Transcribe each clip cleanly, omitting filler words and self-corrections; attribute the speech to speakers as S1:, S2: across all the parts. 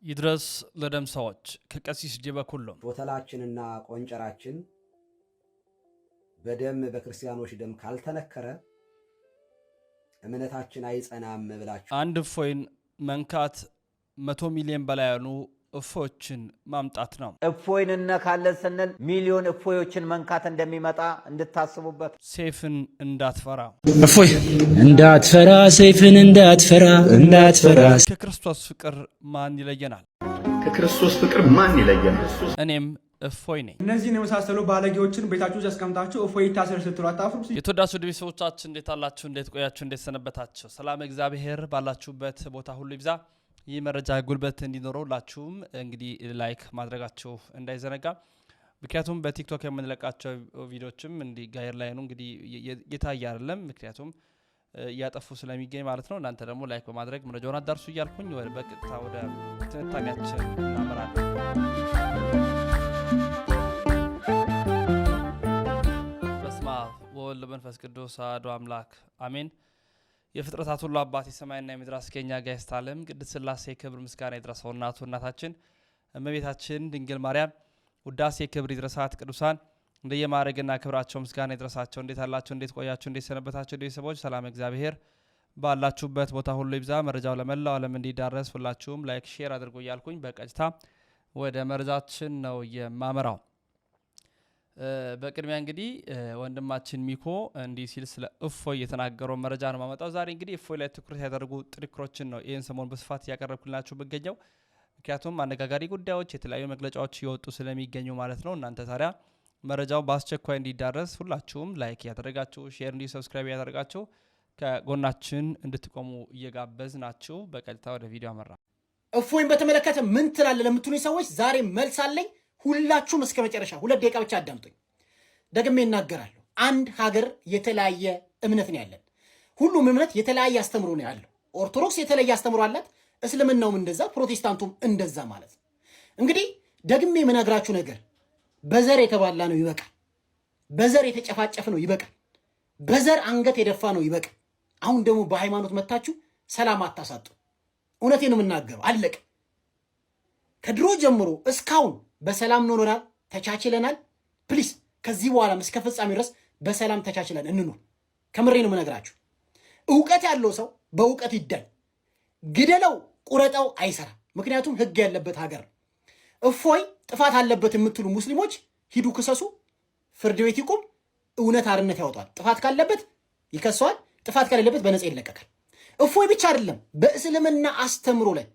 S1: ይድረስ ለደምሳዎች ከቀሲስ ጀበኩሎ
S2: ፎተላችንና ቆንጨራችን በደም በክርስቲያኖች ደም ካልተነከረ እምነታችን አይጸናም ብላችሁ
S1: አንድ እፎይን መንካት 100 ሚሊዮን በላይ ያሉ እፎችን ማምጣት ነው።
S3: እፎይን እነካለን ስንል ሚሊዮን እፎዮችን መንካት እንደሚመጣ እንድታስቡበት።
S1: ሰይፍን እንዳትፈራ
S4: እፎይ እንዳትፈራ ሰይፍን እንዳትፈራ
S1: ከክርስቶስ ፍቅር ማን ይለየናል?
S5: ከክርስቶስ ፍቅር ማን ይለየናል?
S1: እኔም እፎይ ነኝ።
S6: እነዚህን የመሳሰሉ ባለጌዎችን ቤታችሁ ያስቀምጣችሁ እፎይ ታሰር ስትሉ አታፍሩ።
S1: የተወዳጁ ቤተሰቦቻችን እንዴት አላችሁ? እንዴት ቆያችሁ? እንዴት ሰነበታችሁ? ሰላም እግዚአብሔር ባላችሁበት ቦታ ሁሉ ይብዛ። ይህ መረጃ ጉልበት እንዲኖረው ላችሁም እንግዲህ ላይክ ማድረጋችሁ እንዳይዘነጋ። ምክንያቱም በቲክቶክ የምንለቃቸው ቪዲዮዎችም እንዲህ ጋር ላይ ነው እንግዲህ የታየ አይደለም፣ ምክንያቱም ያጠፉ ስለሚገኝ ማለት ነው። እናንተ ደግሞ ላይክ በማድረግ መረጃውን አዳርሱ እያልኩኝ በቀጥታ ወደ ትንታኔያችን እናመራለን። በስመ አብ ወወልድ ወመንፈስ ቅዱስ አሐዱ አምላክ አሜን። የፍጥረታት ሁሉ አባት የሰማይና የምድር አስገኛ ጋይስት ዓለም ቅድስት ሥላሴ ክብር ምስጋና ይድረሰው። እናታችን እመቤታችን ድንግል ማርያም ውዳሴ ክብር ይድረሳት። ቅዱሳን እንደየማዕረግና ክብራቸው ምስጋና ይድረሳቸው። እንዴት አላችሁ? እንዴት ቆያችሁ? እንዴት ሰነበታችሁ? ቤተሰቦች ሰላም እግዚአብሔር ባላችሁበት ቦታ ሁሉ ይብዛ። መረጃው ለመላው ዓለም እንዲዳረስ ሁላችሁም ላይክ ሼር አድርጉ እያልኩኝ በቀጥታ ወደ መረጃችን ነው የማመራው። በቅድሚያ እንግዲህ ወንድማችን ሚኮ እንዲህ ሲል ስለ እፎይ የተናገረው መረጃ ነው ማመጣው። ዛሬ እንግዲህ እፎይ ላይ ትኩረት ያደረጉ ጥንክሮችን ነው ይህን ሰሞን በስፋት እያቀረብኩላችሁ ብገኘው፣ ምክንያቱም አነጋጋሪ ጉዳዮች የተለያዩ መግለጫዎች እየወጡ ስለሚገኙ ማለት ነው። እናንተ ታዲያ መረጃው በአስቸኳይ እንዲዳረስ ሁላችሁም ላይክ ያደረጋችሁ ሼር እንዲ ሰብስክራይብ ያደረጋችሁ ከጎናችን እንድትቆሙ እየጋበዝ ናችሁ። በቀጥታ ወደ ቪዲዮ አመራ።
S7: እፎይን በተመለከተ ምን ትላለህ ለምትሉኝ ሰዎች ዛሬ መልስ አለኝ። ሁላችሁም እስከ መጨረሻ 2 ደቂቃ ብቻ አዳምጡኝ። ደግሜ እናገራለሁ። አንድ ሀገር የተለያየ እምነት ነው ያለን። ሁሉም እምነት የተለያየ አስተምሮ ነው ያለው። ኦርቶዶክስ የተለየ አስተምሮ አላት፣ እስልምናውም እንደዛ፣ ፕሮቴስታንቱም እንደዛ ማለት ነው። እንግዲህ ደግሜ የምነግራችሁ ነገር በዘር የተባላ ነው ይበቃል። በዘር የተጨፋጨፈ ነው ይበቃል። በዘር አንገት የደፋ ነው ይበቃል። አሁን ደግሞ በሃይማኖት መታችሁ ሰላም አታሳጡ። እውነቴን ነው የምናገረው። አለቀ። ከድሮ ጀምሮ እስካሁን በሰላም ኖረናል፣ ተቻችለናል። ፕሊስ ከዚህ በኋላ እስከ ፍጻሜ ድረስ በሰላም ተቻችለን እንኖር። ከምሬ ነው የምነግራችሁ። እውቀት ያለው ሰው በእውቀት ይዳኝ። ግደለው ቁረጠው አይሰራ። ምክንያቱም ህግ ያለበት ሀገር። እፎይ ጥፋት አለበት የምትሉ ሙስሊሞች ሂዱ ክሰሱ፣ ፍርድ ቤት ይቁም፣ እውነት አርነት ያወጣል። ጥፋት ካለበት ይከሰዋል፣ ጥፋት ከሌለበት በነፃ ይለቀቃል። እፎይ ብቻ አይደለም፣ በእስልምና አስተምሮ ላይ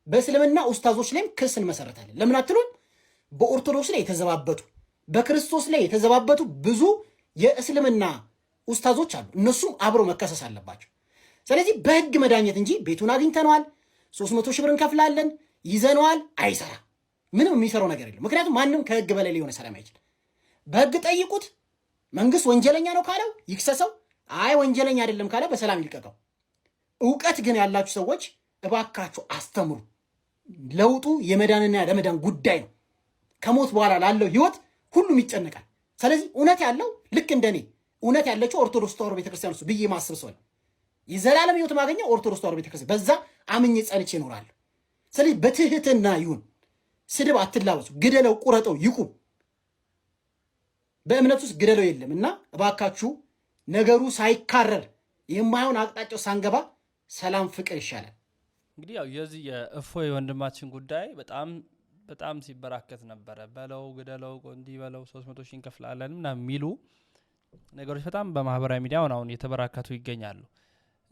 S7: በእስልምና ኡስታዞች ላይም ክስ እንመሰረታለን። ለምን አትሉን? በኦርቶዶክስ ላይ የተዘባበቱ በክርስቶስ ላይ የተዘባበቱ ብዙ የእስልምና ኡስታዞች አሉ። እነሱም አብረው መከሰስ አለባቸው። ስለዚህ በህግ መዳኘት እንጂ ቤቱን አግኝተነዋል 300 ሺህ ብር እንከፍላለን ይዘነዋል አይሰራ። ምንም የሚሰራው ነገር የለም። ምክንያቱም ማንም ከህግ በላይ ሊሆን ሰላም አይችል። በህግ ጠይቁት። መንግስት ወንጀለኛ ነው ካለው ይክሰሰው፣ አይ ወንጀለኛ አይደለም ካለ በሰላም ይልቀቀው። እውቀት ግን ያላችሁ ሰዎች እባካችሁ አስተምሩ። ለውጡ የመዳንና ለመዳን ጉዳይ ነው። ከሞት በኋላ ላለው ህይወት ሁሉም ይጨነቃል። ስለዚህ እውነት ያለው ልክ እንደኔ እውነት ያለችው ኦርቶዶክስ ተዋሕዶ ቤተክርስቲያን ውስጥ ብዬ ማስብ ሰው ነው። የዘላለም ህይወት ማገኘው ኦርቶዶክስ ተዋሕዶ ቤተክርስቲያን፣ በዛ አምኜ ጸንቼ እኖራለሁ። ስለዚህ በትህትና ይሁን፣ ስድብ አትላበሱ። ግደለው ቁረጠው ይቁም። በእምነት ውስጥ ግደለው የለም እና እባካችሁ ነገሩ ሳይካረር የማይሆን አቅጣጫው ሳንገባ ሰላም ፍቅር ይሻላል።
S1: እንግዲህ ያው የዚህ የእፎይ ወንድማችን ጉዳይ በጣም ሲበራከት ነበረ። በለው ግደለው እንዲህ በለው 300 ሺህ እንከፍላለን ምናምን የሚሉ ነገሮች በጣም በማህበራዊ ሚዲያ አሁን የተበራከቱ ይገኛሉ።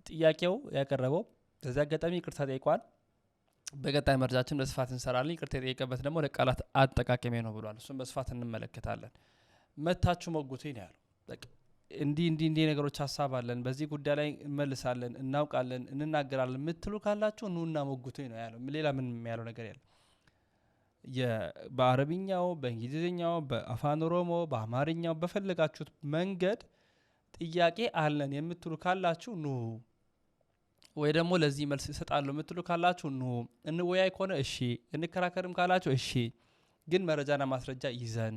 S1: ጥያቄው ያቀረበው በዚህ አጋጣሚ ይቅርታ ጠይቋል። በቀጣይ መረጃችን በስፋት እንሰራለን። ይቅርታ የጠየቀበት ደግሞ ለቃላት አጠቃቀሜ ነው ብሏል። እሱም በስፋት እንመለከታለን። መታችሁ ሞጉቱኝ ነው ያለው። በቃ እንዲህ ነገሮች ሀሳብ አለን፣ በዚህ ጉዳይ ላይ እንመልሳለን፣ እናውቃለን፣ እንናገራለን ምትሉ ካላችሁ ኑና ሞጉቱኝ ነው ያለው። ሌላ ምን ያለው ነገር የለም። በአረብኛው፣ በእንግሊዝኛው፣ በአፋን ኦሮሞ፣ በአማርኛው በፈለጋችሁት መንገድ ጥያቄ አለን የምትሉ ካላችሁ ኑ፣ ወይ ደግሞ ለዚህ መልስ እሰጣለሁ የምትሉ ካላችሁ ኑ፣ እንወያይ ከሆነ እሺ፣ እንከራከርም ካላችሁ እሺ፣ ግን መረጃና ማስረጃ ይዘን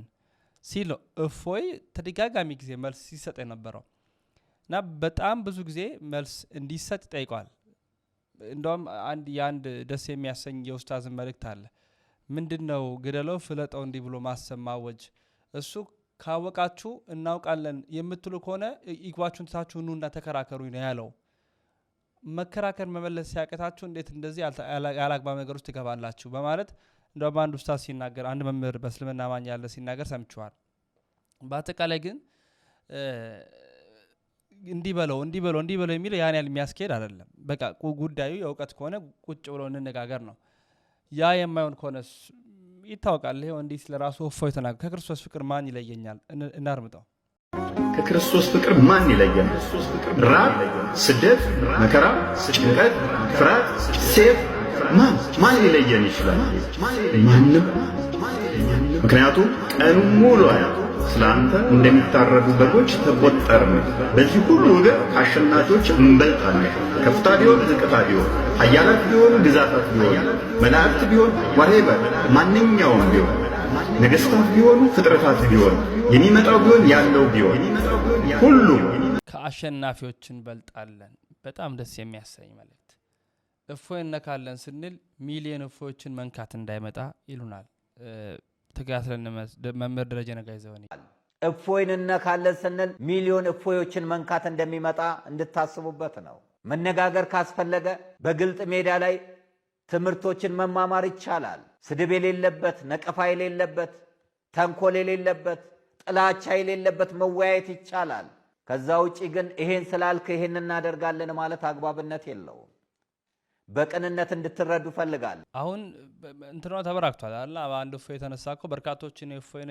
S1: ሲል እፎይ ተደጋጋሚ ጊዜ መልስ ሲሰጥ የነበረው እና በጣም ብዙ ጊዜ መልስ እንዲሰጥ ጠይቋል። እንደውም አንድ ደስ የሚያሰኝ የኡስታዝ መልእክት አለ። ምንድነው ግደለው ፍለጠው እንዲህ ብሎ ማሰማወጅ እሱ ካወቃችሁ እናውቃለን የምትሉ ከሆነ ይግባችሁን ታችሁ ኑና ተከራከሩ ነው ያለው። መከራከር መመለስ ሲያቀታችሁ እንዴት እንደዚህ ያላግባብ ነገር ውስጥ ትገባላችሁ በማለት እንደውም አንድ ኡስታዝ ሲናገር አንድ መምህር በእስልምና ማኛ ያለ ሲናገር ሰምቻለሁ። በአጠቃላይ ግን እንዲበለው የሚል ያን ያህል የሚያስኬድ አይደለም። በቃ ጉዳዩ የእውቀት ከሆነ ቁጭ ብሎ እንነጋገር ነው። ያ የማይሆን ከሆነ ይታወቃል። ይሄው እንዲህ ስለራሱ እፎይ ተናገረ። ከክርስቶስ ፍቅር ማን ይለየኛል? እናርምጠው።
S5: ከክርስቶስ ፍቅር ማን ይለየናል? ራብ፣ ስደት፣ መከራ፣ ጭንቀት፣ ፍርሃት፣ ሴፍ ማን ሊለየን ይችላል? ማንም። ምክንያቱም ቀኑን ሙሉ ስላንተ እንደሚታረዱ በጎች ተቆጠርን። በዚህ ሁሉ ግን አሸናፊዎች እንበልጣለን። ከፍታ ቢሆን ዝቅታ ቢሆን፣ ኃያላት ቢሆን ግዛታት ቢሆን፣ መላእክት ቢሆን ወሬበር ማንኛውም ቢሆን፣ ነገስታት ቢሆኑ ፍጥረታት ቢሆን፣ የሚመጣው ቢሆን ያለው ቢሆን ሁሉ
S1: ከአሸናፊዎች እንበልጣለን። በጣም ደስ የሚያሰኝ መልእክት። እፎይ እነካለን ስንል ሚሊዮን እፎዮችን መንካት እንዳይመጣ ይሉናል። ተጋስለን መምህር ደረጀ ነጋይ ዘወኔ
S3: እፎይን እነካለን ስንል ሚሊዮን እፎዮችን መንካት እንደሚመጣ እንድታስቡበት ነው። መነጋገር ካስፈለገ በግልጥ ሜዳ ላይ ትምህርቶችን መማማር ይቻላል። ስድብ የሌለበት፣ ነቀፋ የሌለበት፣ ተንኮል የሌለበት፣ ጥላቻ የሌለበት መወያየት ይቻላል። ከዛ ውጪ ግን ይሄን ስላልክ ይሄን እናደርጋለን ማለት አግባብነት የለውም። በቅንነት እንድትረዱ ፈልጋለሁ።
S1: አሁን እንትኗ ተበራክቷል አላ አንድ እፎይ የተነሳኮ በርካቶች እኔ እፎይ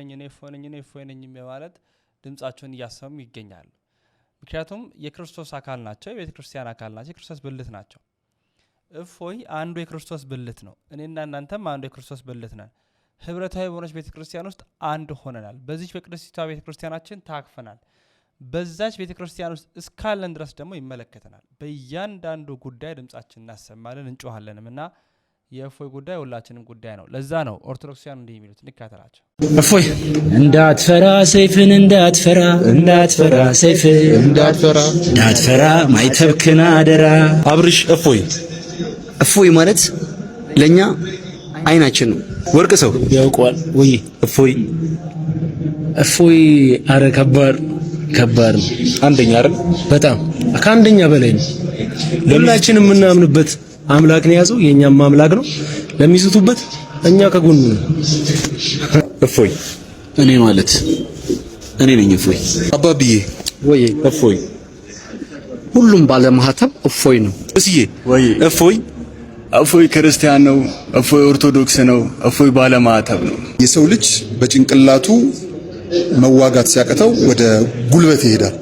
S1: ነኝ ማለት ድምጻቸውን እያሰሙ ይገኛሉ። ምክንያቱም የክርስቶስ አካል ናቸው፣ የቤተ ክርስቲያን አካል ናቸው፣ የክርስቶስ ብልት ናቸው። እፎይ አንዱ የክርስቶስ ብልት ነው። እኔና እናንተም አንዱ የክርስቶስ ብልት ነን። ህብረታዊ በሆነች ቤተ ክርስቲያን ውስጥ አንድ ሆነናል። በዚች በቅድስቲቷ ቤተ ክርስቲያናችን ታቅፈናል። በዛች ቤተ ክርስቲያን ውስጥ እስካለን ድረስ ደግሞ ይመለከተናል። በእያንዳንዱ ጉዳይ ድምጻችን እናሰማለን፣ እንጮሃለንም እና የእፎይ ጉዳይ ሁላችንም ጉዳይ ነው። ለዛ ነው ኦርቶዶክሳውያን እንዲህ የሚሉት። እንካተላቸው።
S4: እፎይ እንዳትፈራ ሰይፍን እንዳትፈራ ሰይፍን እንዳትፈራ ማይተብክን አደራ።
S8: አብርሽ እፎይ ማለት ለኛ አይናችን ነው። ወርቅ ሰው
S4: ያውቀዋል ወይ? እፎይ አረ ከባድ ነው።
S8: አንደኛ አይደል?
S4: በጣም ከአንደኛ በላይ ነው። ሁላችንም የምናምንበት አምላክ ነው ያዘው፣ የኛም አምላክ ነው። ለሚስቱበት እኛ ከጎኑ ነው።
S8: እፎይ
S4: እኔ ነኝ እፎይ።
S8: አባብዬ
S4: ወይ
S9: ሁሉም ባለማህተብ እፎይ ነው።
S8: እስዬ ወይ እፎይ ክርስቲያን ነው። እፎይ ኦርቶዶክስ ነው። እፎይ ባለማህተብ ነው።
S10: የሰው ልጅ በጭንቅላቱ መዋጋት ሲያቀተው ወደ ጉልበት ይሄዳል።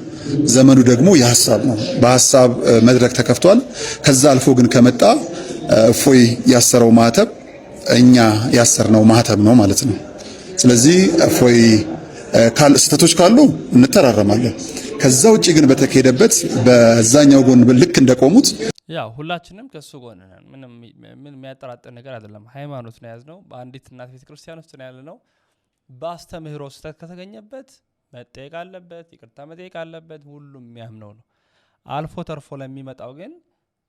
S10: ዘመኑ ደግሞ የሐሳብ ነው። በሐሳብ መድረክ ተከፍቷል። ከዛ አልፎ ግን ከመጣ እፎይ ያሰረው ማህተብ እኛ ያሰርነው ማህተብ ነው ማለት ነው። ስለዚህ እፎይ ስህተቶች ካሉ እንተራረማለን። ከዛ ውጪ ግን በተከሄደበት በዛኛው ጎን ልክ እንደቆሙት
S1: ያው ሁላችንም ከሱ ጎን ነን። ምንም የሚያጠራጥር ነገር አይደለም። ሃይማኖት ነው ያዝነው። በአንዲት እናት ቤተክርስቲያን ውስጥ ነው ያለነው። በአስተምህሮ ስህተት ከተገኘበት መጠየቅ አለበት፣ ይቅርታ መጠየቅ አለበት። ሁሉም የሚያምነው ነው። አልፎ ተርፎ ለሚመጣው ግን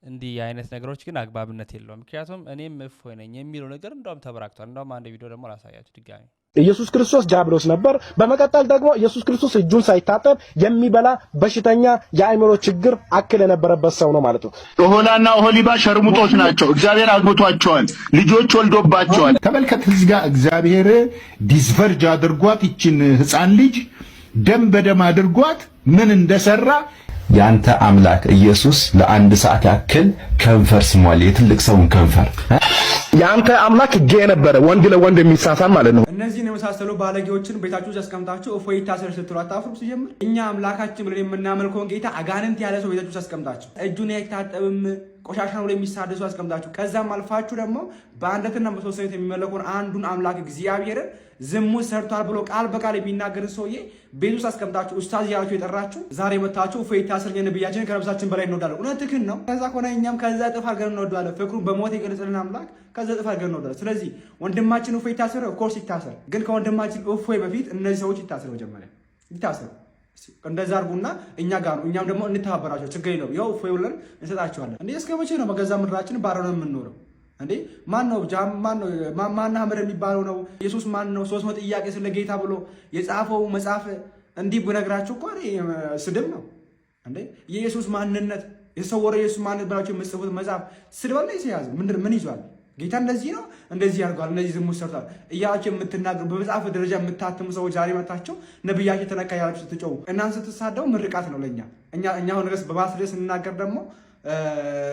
S1: እንዲህ አይነት ነገሮች ግን አግባብነት የለውም። ምክንያቱም እኔም እፎይ ነኝ የሚለው ነገር እንደውም ተበራክቷል። እንደውም አንድ ቪዲዮ ደግሞ ላሳያችሁ ድጋሚ።
S11: ኢየሱስ ክርስቶስ ዲያብሎስ ነበር። በመቀጠል ደግሞ ኢየሱስ ክርስቶስ እጁን ሳይታጠብ የሚበላ በሽተኛ የአእምሮ ችግር አክል የነበረበት ሰው ነው ማለት ነው።
S5: ኦሆላና ኦሆሊባ ሸርሙጦች ናቸው። እግዚአብሔር አግብቷቸዋል፣ ልጆች ወልዶባቸዋል። ተመልከት፣ እዚህ ጋር እግዚአብሔር ዲስቨርጅ አድርጓት ይችን ህፃን ልጅ ደም በደም አድርጓት ምን እንደሰራ
S12: ያንተ አምላክ ኢየሱስ ለአንድ ሰዓት ያክል ከንፈር ስሟል። የትልቅ ሰውን ከንፈር
S11: ያንተ አምላክ ጌ ነበረ፣ ወንድ ለወንድ የሚሳሳም ማለት ነው።
S6: እነዚህን የመሳሰሉ ባለጌዎችን ቤታችሁ ውስጥ አስቀምጣችሁ እፎይ ይታሰር ስትሉ አታፍሩም? ሲጀምር እኛ አምላካችን ብለን የምናመልከውን ጌታ አጋንንት ያለ ሰው ቤታችሁ ውስጥ አስቀምጣችሁ እጁን አይታጠብም ቆሻሻ ነው የሚሳደሱ አስቀምጣችሁ ከዛም አልፋችሁ ደግሞ በአንድነትና በሶስትነት የሚመለከውን አንዱን አምላክ እግዚአብሔርን ዝሙት ሰርቷል ብሎ ቃል በቃል የሚናገር ሰውዬ ቤት ውስጥ አስቀምጣችሁ ኡስታዝ ያላችሁ የጠራችሁ ዛሬ መታችሁ እፎይ ይታሰር ነብያችን ከነብሳችን በላይ እንወዳለን። እውነትህን ነው። ከዛ ከሆነ እኛም ከዛ ጥፍ አድርገን እንወዳለን። ፍቅሩን በሞት የገለጸልን አምላክ ከዛ ጥፍ አድርገን እንወዳለን። ስለዚህ ወንድማችን እፎይ ይታሰር፣ ኦፍ ኮርስ ይታሰር። ግን ከወንድማችን እፎይ በፊት እነዚህ ሰዎች ይታሰሩ፣ መጀመሪያ ይታሰሩ። እንደዛ አድርጉና እኛ ጋር ነው እኛም ደግሞ እንተባበራቸው። ችግር የለውም። ያው እፎይ ብለን እንሰጣቸዋለን። እንዴ እስከ መቼ ነው በገዛ ምድራችን ባረን የምንኖረው? እንዴ ማን ነው ማን አህመድ የሚባለው ነው? ኢየሱስ ማን ነው? 300 ጥያቄ ስለ ጌታ ብሎ የጻፈው መጽሐፍ እንዲህ ብነግራችሁ እኮ ስድብ ነው። እንዴ የኢየሱስ ማንነት የተሰወረ ኢየሱስ ማንነት ብላችሁ የምትጽፉት መጽሐፍ ስድብ ላይ ሲያዝ ምን ይዟል? ጌታ እንደዚህ ነው እንደዚህ ያርጓል እንደዚህ ዝሙት ሰርቷል እያላችሁ የምትናገሩ በመጽሐፍ ደረጃ የምታትሙ ሰዎች ዛሬ መታችሁ ነብያችሁ ተነካ ያላችሁ ስትጮው እናንተ ስትሳደው ምርቃት ነው ለኛ። እኛ አሁን ድረስ በማስደስ ስንናገር ደግሞ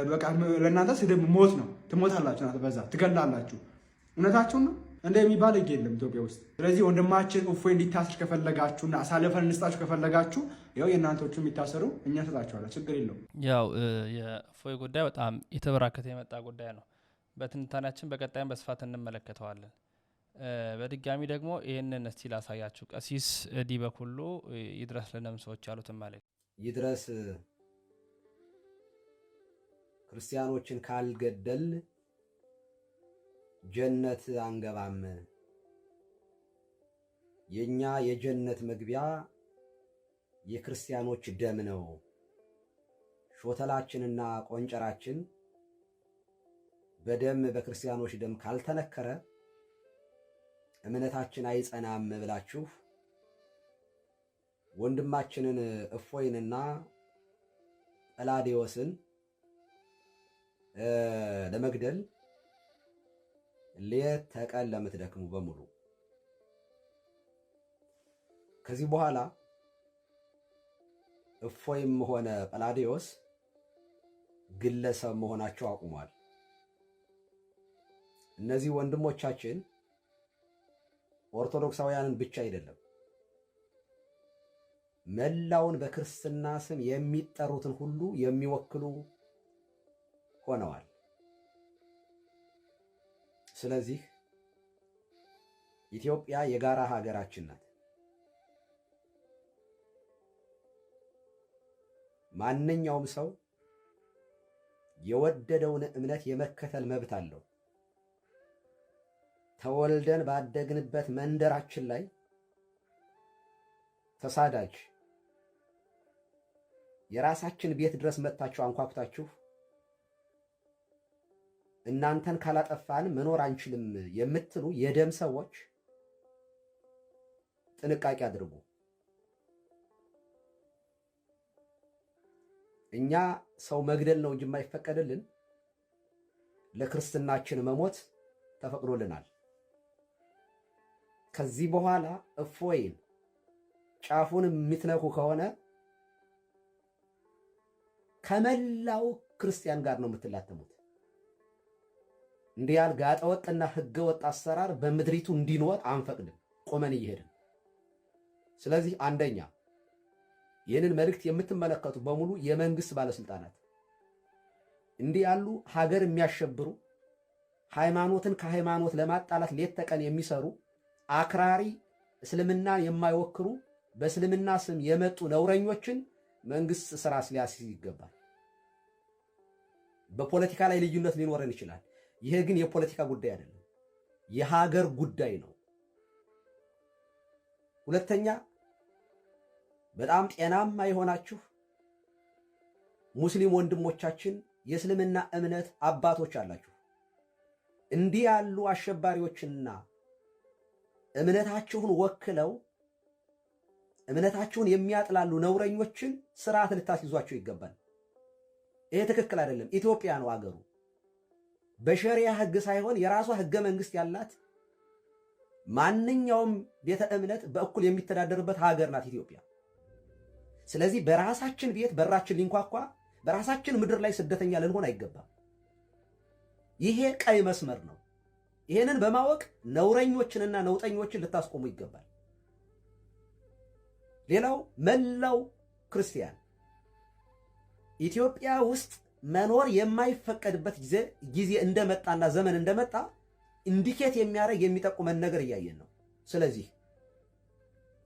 S6: በቃ ለእናንተ ስድብ ሞት ነው። ትሞታላችሁ፣ እናንተ በዛ ትገላላችሁ። እውነታችሁን ነው። እንደ የሚባል ህግ የለም ኢትዮጵያ ውስጥ። ስለዚህ ወንድማችን እፎይ እንዲታስር ከፈለጋችሁና አሳልፈን እንስጣችሁ ከፈለጋችሁ ያው የእናንተዎቹ የሚታሰሩ እኛ እንሰጣችኋለን፣ ችግር የለውም።
S1: ያው የእፎይ ጉዳይ በጣም የተበራከተ የመጣ ጉዳይ ነው። በትንታኔያችን በቀጣይም በስፋት እንመለከተዋለን። በድጋሚ ደግሞ ይህንን እስቲ ላሳያችሁ። ቀሲስ ዲበኩሉ ይድረስ ለነምሰዎች ያሉትን ማለት
S2: ይድረስ ክርስቲያኖችን ካልገደል ጀነት አንገባም። የኛ የጀነት መግቢያ የክርስቲያኖች ደም ነው። ሾተላችንና ቆንጨራችን በደም በክርስቲያኖች ደም ካልተነከረ እምነታችን አይጸናም ብላችሁ ወንድማችንን እፎይንና ጰላዲዮስን ለመግደል ሌት ተቀን ለምትደክሙ በሙሉ ከዚህ በኋላ እፎይም ሆነ ጰላዲዮስ ግለሰብ መሆናቸው አቁሟል። እነዚህ ወንድሞቻችን ኦርቶዶክሳውያንን ብቻ አይደለም መላውን በክርስትና ስም የሚጠሩትን ሁሉ የሚወክሉ ሆነዋል። ስለዚህ ኢትዮጵያ የጋራ ሀገራችን ናት። ማንኛውም ሰው የወደደውን እምነት የመከተል መብት አለው። ተወልደን ባደግንበት መንደራችን ላይ ተሳዳጅ የራሳችን ቤት ድረስ መጣችሁ አንኳኩታችሁ እናንተን ካላጠፋን መኖር አንችልም የምትሉ የደም ሰዎች ጥንቃቄ አድርጉ። እኛ ሰው መግደል ነው እንጂ የማይፈቀድልን ለክርስትናችን መሞት ተፈቅዶልናል። ከዚህ በኋላ እፎይን ጫፉን የምትነኩ ከሆነ ከመላው ክርስቲያን ጋር ነው የምትላተሙት። እንዲህ ያለ ጋጠወጥና ህገወጥ አሰራር በምድሪቱ እንዲኖር አንፈቅድም፣ ቆመን እየሄድን። ስለዚህ አንደኛ ይህንን መልእክት የምትመለከቱ በሙሉ የመንግስት ባለስልጣናት እንዲህ ያሉ ሀገር የሚያሸብሩ ሃይማኖትን ከሃይማኖት ለማጣላት ሌት ተቀን የሚሰሩ አክራሪ እስልምናን የማይወክሩ በእስልምና ስም የመጡ ነውረኞችን መንግስት ስራ ሊያስይዝ ይገባል። በፖለቲካ ላይ ልዩነት ሊኖረን ይችላል። ይሄ ግን የፖለቲካ ጉዳይ አይደለም፣ የሀገር ጉዳይ ነው። ሁለተኛ በጣም ጤናማ የሆናችሁ ሙስሊም ወንድሞቻችን የእስልምና እምነት አባቶች አላችሁ። እንዲህ ያሉ አሸባሪዎችና እምነታችሁን ወክለው እምነታችሁን የሚያጥላሉ ነውረኞችን ስርዓት ልታስይዟቸው ይገባል። ይሄ ትክክል አይደለም። ኢትዮጵያ ነው አገሩ። በሸሪያ ህግ ሳይሆን የራሷ ህገ መንግስት ያላት ማንኛውም ቤተ እምነት በእኩል የሚተዳደርበት ሀገር ናት ኢትዮጵያ። ስለዚህ በራሳችን ቤት በራችን ሊንኳኳ በራሳችን ምድር ላይ ስደተኛ ልንሆን አይገባም። ይሄ ቀይ መስመር ነው። ይሄንን በማወቅ ነውረኞችንና ነውጠኞችን ልታስቆሙ ይገባል። ሌላው መላው ክርስቲያን ኢትዮጵያ ውስጥ መኖር የማይፈቀድበት ጊዜ እንደመጣና ዘመን እንደመጣ ኢንዲኬት የሚያደርግ የሚጠቁመን ነገር እያየን ነው። ስለዚህ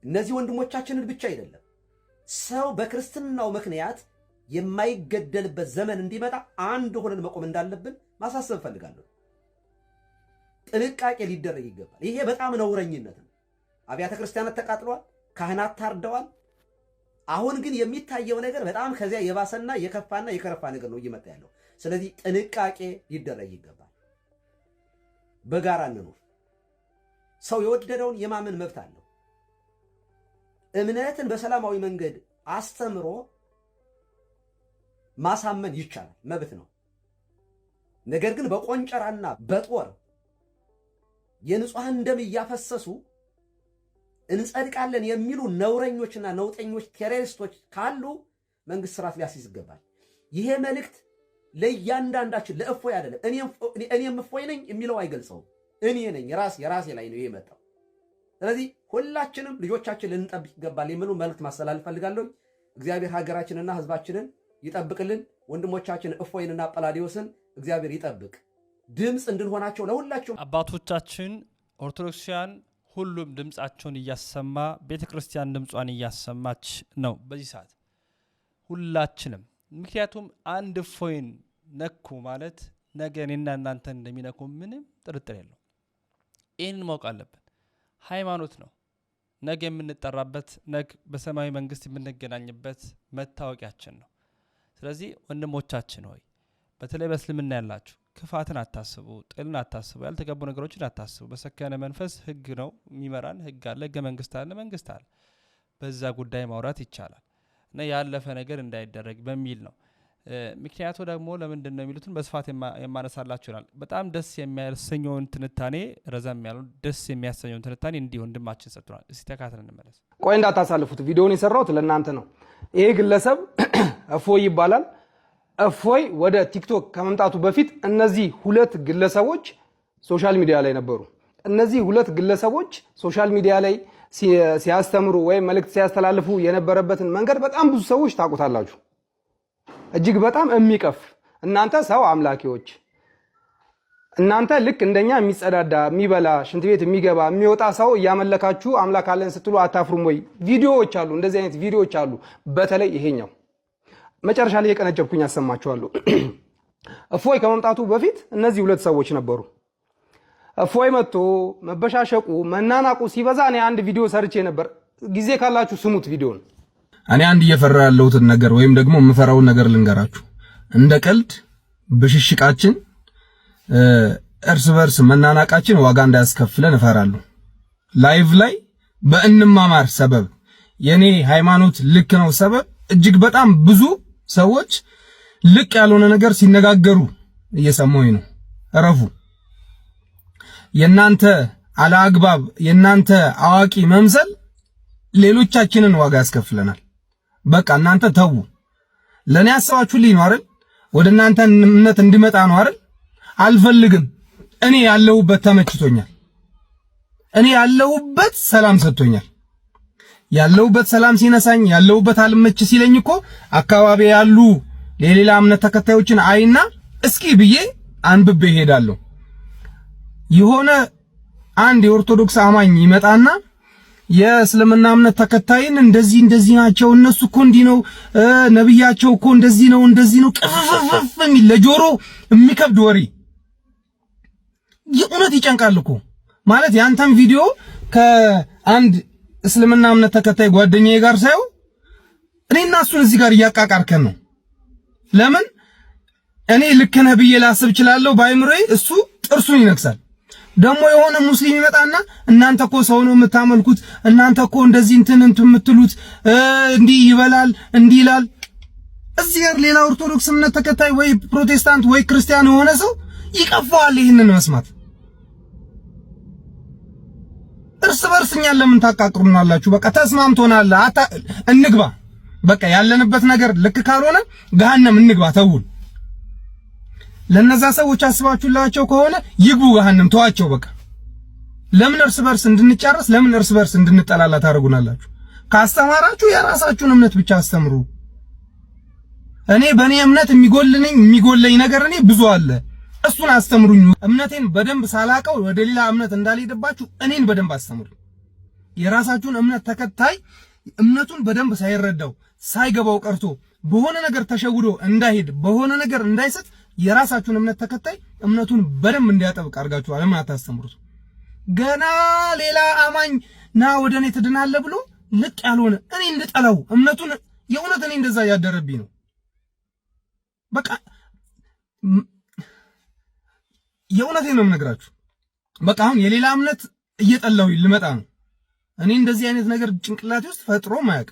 S2: እነዚህ ወንድሞቻችንን ብቻ አይደለም ሰው በክርስትናው ምክንያት የማይገደልበት ዘመን እንዲመጣ አንድ ሆነን መቆም እንዳለብን ማሳሰብ ፈልጋለሁ። ጥንቃቄ ሊደረግ ይገባል። ይሄ በጣም ነውረኝነት ነው። አብያተ ክርስቲያናት ተቃጥለዋል፣ ካህናት ታርደዋል፣ አሁን ግን የሚታየው ነገር በጣም ከዚያ የባሰና የከፋና የከረፋ ነገር ነው እየመጣ ያለው። ስለዚህ ጥንቃቄ ሊደረግ ይገባል። በጋራ እንኑር። ሰው የወደደውን የማመን መብት አለው። እምነትን በሰላማዊ መንገድ አስተምሮ ማሳመን ይቻላል፣ መብት ነው። ነገር ግን በቆንጨራና በጦር የንጹሃን ደም እያፈሰሱ እንጸድቃለን የሚሉ ነውረኞችና ነውጠኞች ቴሮሪስቶች ካሉ መንግስት ስርዓት ሊያስይዝ ይገባል። ይሄ መልእክት ለእያንዳንዳችን ለእፎይ አይደለም። እኔም እፎይ ነኝ የሚለው አይገልጸውም። እኔ ነኝ የራሴ ላይ ነው ይሄ መጣው። ስለዚህ ሁላችንም ልጆቻችን ልንጠብቅ ይገባል የሚሉ መልእክት ማስተላለፍ ፈልጋለሁ። እግዚአብሔር ሀገራችንና ህዝባችንን ይጠብቅልን። ወንድሞቻችን እፎይንና ጳላዲዮስን እግዚአብሔር ይጠብቅ። ድምፅ እንድንሆናቸው ለሁላችሁ
S1: አባቶቻችን ኦርቶዶክሳውያን ሁሉም ድምፃቸውን እያሰማ ቤተክርስቲያን ድምጿን እያሰማች ነው በዚህ ሰዓት ሁላችንም። ምክንያቱም አንድ እፎይን ነኩ ማለት ነገ እኔና እናንተ እንደሚነኩ ምንም ጥርጥር የለው። ይህንን ማወቅ አለብን። ሃይማኖት ነው ነገ የምንጠራበት፣ ነገ በሰማያዊ መንግስት የምንገናኝበት መታወቂያችን ነው። ስለዚህ ወንድሞቻችን ሆይ በተለይ በእስልምና ያላችሁ ክፋትን አታስቡ፣ ጥልን አታስቡ፣ ያልተገቡ ነገሮችን አታስቡ። በሰከነ መንፈስ ህግ ነው የሚመራን። ህግ አለ፣ ህገ መንግስት አለ፣ መንግስት አለ። በዛ ጉዳይ ማውራት ይቻላል እና ያለፈ ነገር እንዳይደረግ በሚል ነው። ምክንያቱ ደግሞ ለምንድን ነው የሚሉትን በስፋት የማነሳላችሁ ይሆናል። በጣም ደስ የሚያሰኘውን ትንታኔ ረዘም ያለው ደስ የሚያሰኘውን ትንታኔ እንዲህ ወንድማችን ሰጥቷል። እስቲ ተካተል እንመለስ።
S6: ቆይ እንዳታሳልፉት፣ ቪዲዮውን የሰራሁት ለእናንተ ነው። ይሄ ግለሰብ እፎይ ይባላል። እፎይ ወደ ቲክቶክ ከመምጣቱ በፊት እነዚህ ሁለት ግለሰቦች ሶሻል ሚዲያ ላይ ነበሩ። እነዚህ ሁለት ግለሰቦች ሶሻል ሚዲያ ላይ ሲያስተምሩ ወይም መልእክት ሲያስተላልፉ የነበረበትን መንገድ በጣም ብዙ ሰዎች ታውቁታላችሁ። እጅግ በጣም የሚቀፍ እናንተ ሰው አምላኪዎች፣ እናንተ ልክ እንደኛ የሚጸዳዳ የሚበላ ሽንት ቤት የሚገባ የሚወጣ ሰው እያመለካችሁ አምላክ አለን ስትሉ አታፍሩም ወይ? ቪዲዮዎች አሉ፣ እንደዚህ አይነት ቪዲዮዎች አሉ። በተለይ ይሄኛው መጨረሻ ላይ የቀነጨብኩኝ ያሰማችኋለሁ። እፎይ ከመምጣቱ በፊት እነዚህ ሁለት ሰዎች ነበሩ። እፎይ መጥቶ መበሻሸቁ መናናቁ ሲበዛ እኔ አንድ ቪዲዮ ሰርቼ ነበር። ጊዜ ካላችሁ ስሙት ቪዲዮን።
S13: እኔ አንድ እየፈራ ያለሁትን ነገር ወይም ደግሞ የምፈራውን ነገር ልንገራችሁ። እንደ ቀልድ ብሽሽቃችን እርስ በርስ መናናቃችን ዋጋ እንዳያስከፍለን እፈራለሁ። ላይቭ ላይ በእንማማር ሰበብ የኔ ሃይማኖት ልክ ነው ሰበብ እጅግ በጣም ብዙ ሰዎች ልቅ ያልሆነ ነገር ሲነጋገሩ እየሰማሁኝ ነው። እረፉ። የናንተ አላግባብ የናንተ አዋቂ መምሰል ሌሎቻችንን ዋጋ ያስከፍለናል። በቃ እናንተ ተው። ለኔ አሰባችሁልኝ ነው አይደል? ወደ እናንተ እምነት እንድመጣ ነው አይደል? አልፈልግም። እኔ ያለሁበት ተመችቶኛል። እኔ ያለሁበት ሰላም ሰጥቶኛል። ያለሁበት ሰላም ሲነሳኝ ያለሁበት አልመች ሲለኝ እኮ አካባቢ ያሉ የሌላ እምነት ተከታዮችን አይና እስኪ ብዬ አንብቤ ሄዳለሁ። የሆነ አንድ የኦርቶዶክስ አማኝ ይመጣና የእስልምና እምነት ተከታይን እንደዚህ ናቸው እነሱ እኮ እንዲህ ነው ነብያቸው እኮ እንደዚህ ነው ቅፍፍፍ የሚል ለጆሮ የሚከብድ ወሬ የእውነት ይጨንቃል እኮ ማለት ያንተን ቪዲዮ ከአንድ እስልምና እምነት ተከታይ ጓደኛዬ ጋር ሳይው እኔና እሱን እዚህ ጋር እያቃቃርከን ነው። ለምን እኔ ልክ ነህ ብዬ ላስብ እችላለሁ ባይምሮዬ፣ እሱ ጥርሱን ይነክሳል። ደግሞ የሆነ ሙስሊም ይመጣና እናንተ እኮ ሰው ነው የምታመልኩት፣ እናንተ እኮ እንደዚህ እንትን የምትሉት እንዲህ ይበላል እንዲህ ይላል። እዚህ ጋር ሌላ ኦርቶዶክስ እምነት ተከታይ ወይ ፕሮቴስታንት ወይ ክርስቲያን የሆነ ሰው ይቀፋዋል ይህንን መስማት። እርስ በርስ እኛን ለምን ታቃቅሩናላችሁ? በቃ ተስማምቶናል፣ እንግባ። በቃ ያለንበት ነገር ልክ ካልሆነ ገሃነም እንግባ። ተውን። ለነዛ ሰዎች አስባችሁላቸው ከሆነ ይግቡ ገሃነም፣ ተዋቸው። በቃ ለምን እርስ በርስ እንድንጫረስ፣ ለምን እርስ በርስ እንድንጠላላ ታደርጉናላችሁ? ካስተማራችሁ የራሳችሁን እምነት ብቻ አስተምሩ። እኔ በእኔ እምነት የሚጎለኝ ነገር እኔ ብዙ አለ፣ እሱን አስተምሩኝ። እምነቴን በደንብ ሳላቀው ወደ ሌላ እምነት እንዳልሄድባችሁ እኔን በደንብ አስተምሩኝ። የራሳችሁን እምነት ተከታይ እምነቱን በደንብ ሳይረዳው ሳይገባው ቀርቶ በሆነ ነገር ተሸውዶ እንዳይሄድ በሆነ ነገር እንዳይሰጥ የራሳችሁን እምነት ተከታይ እምነቱን በደንብ እንዲያጠብቅ አድርጋችሁ ለምን አታስተምሩት? ገና ሌላ አማኝ ና ወደኔ ትድናለህ ብሎ ልቅ ያልሆነ እኔ እንደጠላው እምነቱን የእውነት እኔ እንደዛ ያደረብኝ ነው። በቃ የእውነቴን ነው የምነግራችሁ። በቃ አሁን የሌላ እምነት እየጠላሁ ልመጣ ነው። እኔ እንደዚህ አይነት ነገር ጭንቅላቴ ውስጥ ፈጥሮ ማያውቅ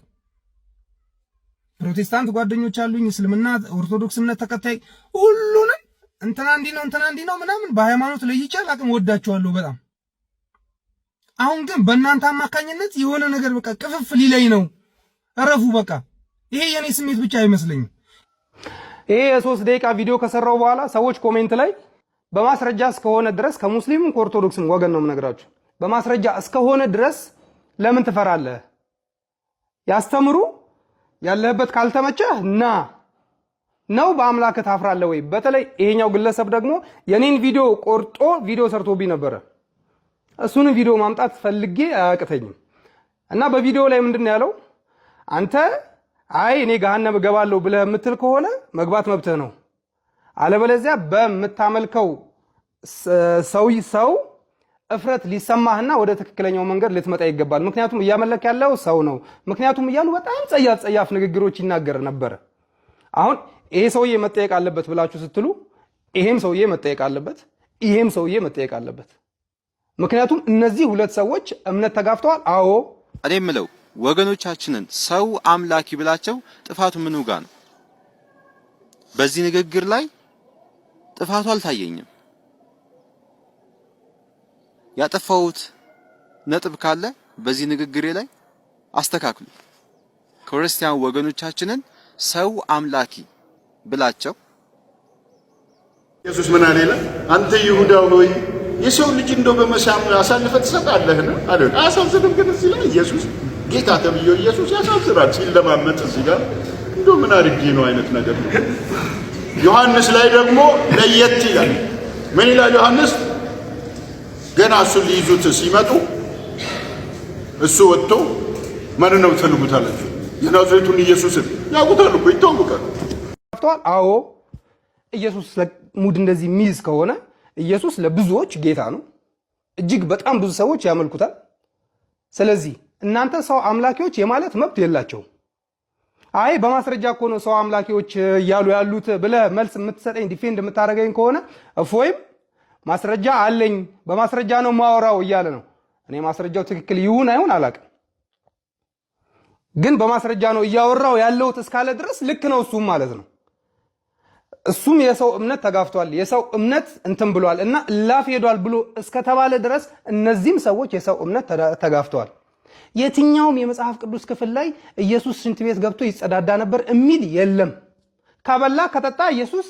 S13: ፕሮቴስታንት ጓደኞች አሉኝ፣ እስልምና ኦርቶዶክስ እምነት ተከታይ ሁሉንም እንትና እንዲህ ነው ምናምን በሃይማኖት ለይቼ አላውቅም፣ ወዳቸዋለሁ በጣም። አሁን ግን በእናንተ አማካኝነት የሆነ ነገር በቃ ቅፍፍ ሊለኝ ነው። እረፉ በቃ። ይሄ የኔ ስሜት ብቻ አይመስለኝም።
S11: ይሄ የ3 ደቂቃ ቪዲዮ ከሰራው በኋላ ሰዎች ኮሜንት ላይ በማስረጃ እስከሆነ ድረስ ከሙስሊምም ከኦርቶዶክስም ወገን ነው የምነግራችሁ፣ በማስረጃ እስከሆነ ድረስ ለምን ትፈራለህ? ያስተምሩ ያለህበት ካልተመቸህ ና ነው በአምላክ ታፍራለህ ወይ? በተለይ ይሄኛው ግለሰብ ደግሞ የኔን ቪዲዮ ቆርጦ ቪዲዮ ሰርቶብኝ ነበረ። እሱንም ቪዲዮ ማምጣት ፈልጌ አያቅተኝም እና በቪዲዮ ላይ ምንድነው ያለው? አንተ አይ እኔ ገሃነም እገባለሁ ብለህ የምትል ከሆነ መግባት መብትህ ነው፣ አለበለዚያ በምታመልከው ሰው እፍረት ሊሰማህና ወደ ትክክለኛው መንገድ ልትመጣ ይገባል። ምክንያቱም እያመለክ ያለው ሰው ነው። ምክንያቱም እያሉ በጣም ጸያፍ ንግግሮች ይናገር ነበር። አሁን ይሄ ሰውዬ መጠየቅ አለበት ብላችሁ ስትሉ ይሄም ሰውዬ መጠየቅ አለበት፣ ይሄም ሰውዬ መጠየቅ አለበት። ምክንያቱም እነዚህ ሁለት ሰዎች እምነት ተጋፍተዋል። አዎ
S14: እኔ የምለው ወገኖቻችንን ሰው አምላኪ ብላቸው ጥፋቱ ምኑ ጋር ነው? በዚህ ንግግር ላይ ጥፋቱ አልታየኝም። ያጠፋሁት ነጥብ ካለ በዚህ ንግግሬ ላይ አስተካክሉ። ክርስቲያን ወገኖቻችንን ሰው አምላኪ ብላቸው።
S5: ኢየሱስ ምን አለ? አንተ ይሁዳ ሆይ የሰው ልጅ እንደው በመሳም አሳልፈህ ትሰጣለህን አለ። አሳዝንም ግን እዚህ ላይ ኢየሱስ ጌታ ተብዬው ኢየሱስ ያሳዝራል ሲለማመጥ እዚህ ጋር እንደው ምን አድርጌ ነው አይነት ነገር ነው። ዮሐንስ ላይ ደግሞ ለየት ይላል። ምን ይላል ዮሐንስ? ገና እሱን ሊይዙት ሲመጡ እሱ ወጥቶ ማን ነው ትፈልጉታላችሁ? የናዝሬቱን ኢየሱስን ያውቁታል እኮ ይታወቃል።
S11: አዎ ኢየሱስ ሙድ እንደዚህ የሚይዝ ከሆነ ኢየሱስ ለብዙዎች ጌታ ነው። እጅግ በጣም ብዙ ሰዎች ያመልኩታል። ስለዚህ እናንተ ሰው አምላኪዎች የማለት መብት የላቸውም። አይ በማስረጃ እኮ ነው ሰው አምላኪዎች እያሉ ያሉት ብለህ መልስ የምትሰጠኝ ዲፌንድ የምታደርገኝ ከሆነ እፎይም ማስረጃ አለኝ በማስረጃ ነው ማወራው እያለ ነው። እኔ ማስረጃው ትክክል ይሁን አይሁን አላውቅም፣ ግን በማስረጃ ነው እያወራው ያለውት እስካለ ድረስ ልክ ነው እሱም ማለት ነው። እሱም የሰው እምነት ተጋፍቷል፣ የሰው እምነት እንትን ብሏል እና ላፍ ሄዷል ብሎ እስከተባለ ድረስ እነዚህም ሰዎች የሰው እምነት ተጋፍተዋል። የትኛውም የመጽሐፍ ቅዱስ ክፍል ላይ ኢየሱስ ሽንት ቤት ገብቶ ይጸዳዳ ነበር የሚል የለም። ከበላ ከጠጣ ኢየሱስ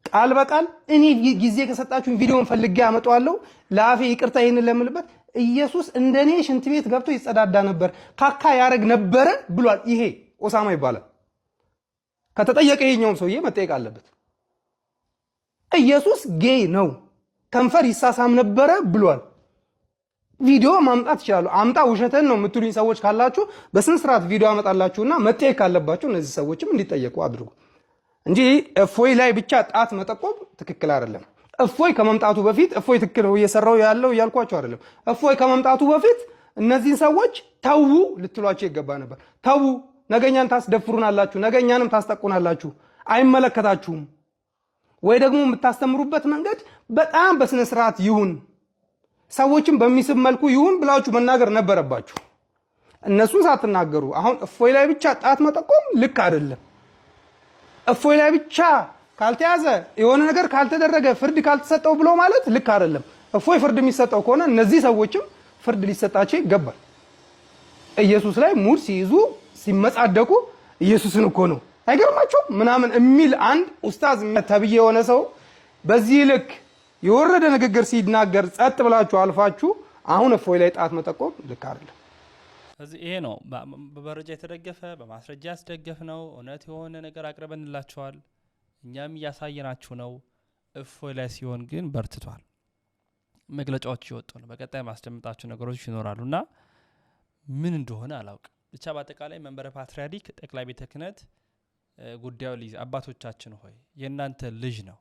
S11: ቃል በቃል እኔ ጊዜ ከሰጣችሁኝ ቪዲዮን ፈልጌ አመጣዋለሁ ለአፌ ይቅርታ ይሄንን ለምልበት ኢየሱስ እንደኔ ሽንት ቤት ገብቶ ይጸዳዳ ነበር ካካ ያረግ ነበረ ብሏል። ይሄ ኦሳማ ይባላል። ከተጠየቀ ይሄኛውም ሰውዬ መጠየቅ አለበት። ኢየሱስ ጌይ ነው ከንፈር ይሳሳም ነበረ ብሏል። ቪዲዮ ማምጣት ይችላሉ። አምጣ ውሸተን ነው የምትሉኝ ሰዎች ካላችሁ በስነ ስርዓት ቪዲዮ አመጣላችሁና መጠየቅ ካለባችሁ እነዚህ ሰዎችም እንዲጠየቁ አድርጉ እንጂ እፎይ ላይ ብቻ ጣት መጠቆም ትክክል አይደለም። እፎይ ከመምጣቱ በፊት እፎይ ትክክል ነው እየሰራው ያለው እያልኳቸው አይደለም። እፎይ ከመምጣቱ በፊት እነዚህን ሰዎች ተዉ ልትሏቸው ይገባ ነበር። ተዉ፣ ነገኛን ታስደፍሩናላችሁ፣ ነገኛንም ታስጠቁናላችሁ፣ አይመለከታችሁም። ወይ ደግሞ የምታስተምሩበት መንገድ በጣም በስነ ስርዓት ይሁን፣ ሰዎችን በሚስብ መልኩ ይሁን ብላችሁ መናገር ነበረባችሁ። እነሱን ሳትናገሩ አሁን እፎይ ላይ ብቻ ጣት መጠቆም ልክ አይደለም። እፎይ ላይ ብቻ ካልተያዘ የሆነ ነገር ካልተደረገ ፍርድ ካልተሰጠው ብሎ ማለት ልክ አይደለም። እፎይ ፍርድ የሚሰጠው ከሆነ እነዚህ ሰዎችም ፍርድ ሊሰጣቸው ይገባል። ኢየሱስ ላይ ሙድ ሲይዙ ሲመጻደቁ ኢየሱስን እኮ ነው አይገርማችሁም ምናምን የሚል አንድ ኡስታዝ ተብዬ የሆነ ሰው በዚህ ልክ የወረደ ንግግር ሲናገር ጸጥ ብላችሁ አልፋችሁ አሁን እፎይ ላይ ጣት መጠቆም ልክ አይደለም።
S1: ስለዚህ ይሄ ነው በመረጃ የተደገፈ በማስረጃ ያስደገፍ ነው። እውነት የሆነ ነገር አቅርበንላችኋል፣ እኛም እያሳየናችሁ ነው። እፎይ ላይ ሲሆን ግን በርትቷል። መግለጫዎች ይወጡ ነው። በቀጣይ ማስደምጣችሁ ነገሮች ይኖራሉና ምን እንደሆነ አላውቅም። ብቻ በአጠቃላይ መንበረ ፓትርያርክ ጠቅላይ ቤተ ክህነት ጉዳዩ ሊይዝ አባቶቻችን ሆይ የእናንተ ልጅ ነው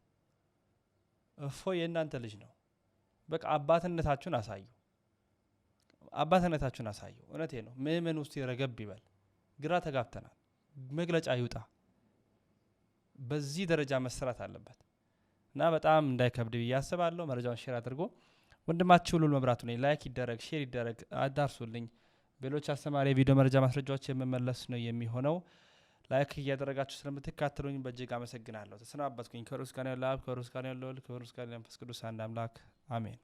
S1: እፎይ የእናንተ ልጅ ነው። በቃ አባትነታችሁን አሳዩ። አባትነታችሁን አሳዩ። እውነቴ ነው። ምእመን ውስጥ ይረገብ ይበል። ግራ ተጋብተናል። መግለጫ ይውጣ። በዚህ ደረጃ መስራት አለበት እና በጣም እንዳይከብድ ብዬ አስባለሁ። መረጃውን ሼር አድርጎ ወንድማችሁ ሉል መብራቱ ነኝ። ላይክ ይደረግ፣ ሼር ይደረግ፣ አዳርሱልኝ። ሌሎች አስተማሪ የቪዲዮ መረጃ ማስረጃዎች የምመለስ ነው የሚሆነው። ላይክ እያደረጋችሁ ስለምትካተሉኝ በእጅግ አመሰግናለሁ። ተሰናበትኩኝ። ከሩስ ጋር ያለው አብ፣ ከሩስ ጋር ያለው ወልድ፣ ከሩስ ጋር ያለው መንፈስ ቅዱስ አንድ አምላክ አሜን።